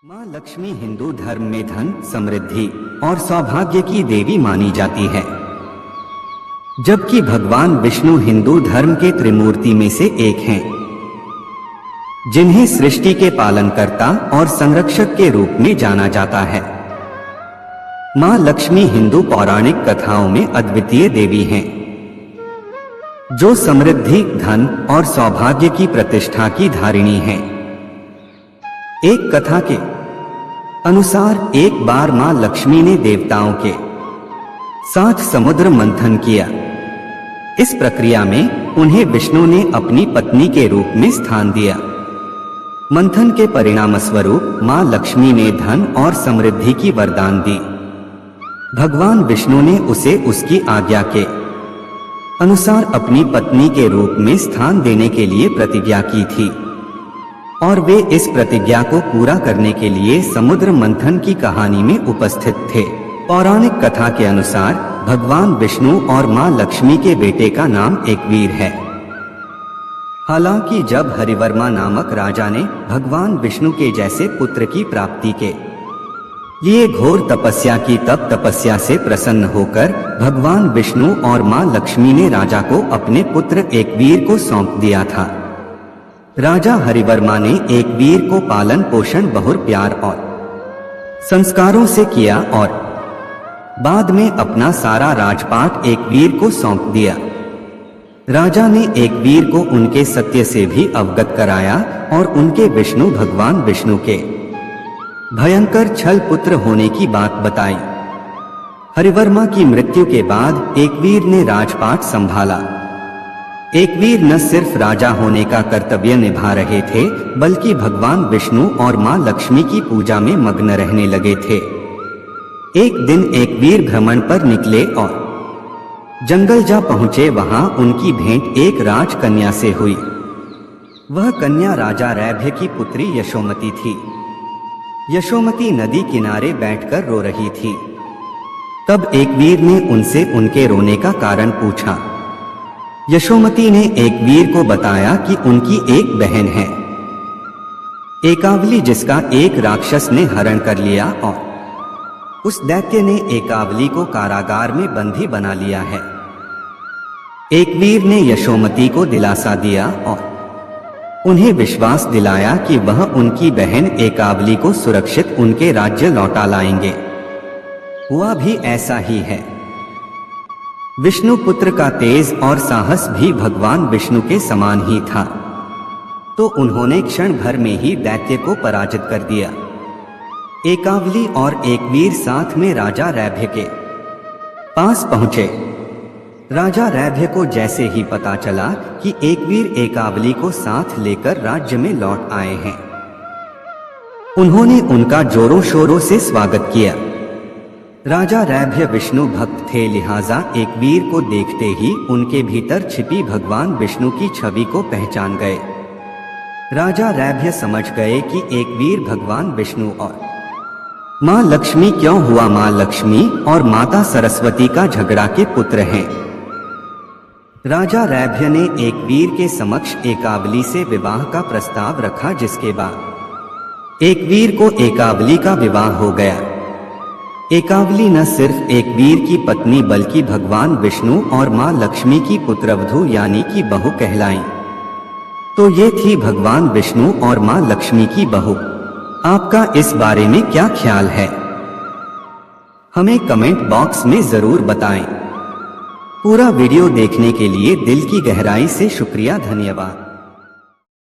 माँ लक्ष्मी हिंदू धर्म में धन, समृद्धि और सौभाग्य की देवी मानी जाती है, जबकि भगवान विष्णु हिंदू धर्म के त्रिमूर्ति में से एक हैं, जिन्हें सृष्टि के पालनकर्ता और संरक्षक के रूप में जाना जाता है। माँ लक्ष्मी हिंदू पौराणिक कथाओं में अद्वितीय देवी हैं, जो समृद्धि, धन और सौभाग्य की प्रतिष्ठा की धारिणी हैं। एक कथा के अनुसार एक बार मां लक्ष्मी ने देवताओं के साथ समुद्र मंथन किया। इस प्रक्रिया में उन्हें विष्णु ने अपनी पत्नी के रूप में स्थान दिया। मंथन के परिणाम स्वरूप मां लक्ष्मी ने धन और समृद्धि की वरदान दी। भगवान विष्णु ने उसे उसकी आज्ञा के अनुसार अपनी पत्नी के रूप में स्थान देने के लिए प्रतिज्ञा की थी, और वे इस प्रतिज्ञा को पूरा करने के लिए समुद्र मंथन की कहानी में उपस्थित थे। पौराणिक कथा के अनुसार भगवान विष्णु और मां लक्ष्मी के बेटे का नाम एकवीर है। हालांकि जब हरिवर्मा नामक राजा ने भगवान विष्णु के जैसे पुत्र की प्राप्ति के लिए घोर तपस्या की, तब तपस्या से प्रसन्न होकर भगवान विष्णु और मां लक्ष्मी ने राजा को अपने पुत्र एकवीर को सौंप दिया था। राजा हरिवर्मा ने एकवीर को पालन पोषण, बहुर प्यार और संस्कारों से किया और बाद में अपना सारा राजपाट एकवीर को सौंप दिया। राजा ने एकवीर को उनके सत्य से भी अवगत कराया और उनके विष्णु भगवान विष्णु के भयंकर छल पुत्र होने की बात बताई। हरिवर्मा की मृत्यु के बाद एकवीर ने राजपाट संभाला। एकवीर न सिर्फ राजा होने का कर्तव्य निभा रहे थे, बल्कि भगवान विष्णु और मां लक्ष्मी की पूजा में मग्न रहने लगे थे। एक दिन एकवीर भ्रमण पर निकले और जंगल जा पहुंचे। वहां उनकी भेंट एक राजकन्या से हुई। वह कन्या राजा रैभ्य की पुत्री यशोमती थी। यशोमती नदी किनारे बैठकर रो रही थी। तब एकवीर ने उनसे उनके रोने का कारण पूछा। यशोमती ने एकवीर को बताया कि उनकी एक बहन है, एकावली, जिसका एक राक्षस ने हरण कर लिया और उस दैत्य ने एकावली को कारागार में बंदी बना लिया है। एकवीर ने यशोमती को दिलासा दिया और उन्हें विश्वास दिलाया कि वह उनकी बहन एकावली को सुरक्षित उनके राज्य लौटा लाएंगे। हुआ भी ऐसा ही है। विष्णु पुत्र का तेज और साहस भी भगवान विष्णु के समान ही था, तो उन्होंने क्षण भर में ही दैत्य को पराजित कर दिया। एकावली और एकवीर साथ में राजा रैभ्य के पास पहुंचे। राजा रैभ्य को जैसे ही पता चला कि एकवीर एकावली को साथ लेकर राज्य में लौट आए हैं, उन्होंने उनका जोरों शोरों से स्वागत किया। राजा रैभ्य विष्णु भक्त थे, लिहाजा एकवीर को देखते ही उनके भीतर छिपी भगवान विष्णु की छवि को पहचान गए। राजा रैभ्य समझ गए कि एकवीर भगवान विष्णु और मां लक्ष्मी क्यों हुआ मां लक्ष्मी और माता सरस्वती का झगड़ा के पुत्र हैं। राजा रैभ्य ने एकवीर के समक्ष एकावली से विवाह का प्रस्ताव रखा, जिसके बाद एकवीर को एकावली का विवाह हो गया। एकावली न सिर्फ एकवीर की पत्नी बल्कि भगवान विष्णु और मां लक्ष्मी की पुत्रवधू यानी कि बहू कहलाईं। तो ये थी भगवान विष्णु और मां लक्ष्मी की बहू। आपका इस बारे में क्या ख्याल है? हमें कमेंट बॉक्स में जरूर बताएं। पूरा वीडियो देखने के लिए दिल की गहराई से शुक्रिया, धन्यवाद।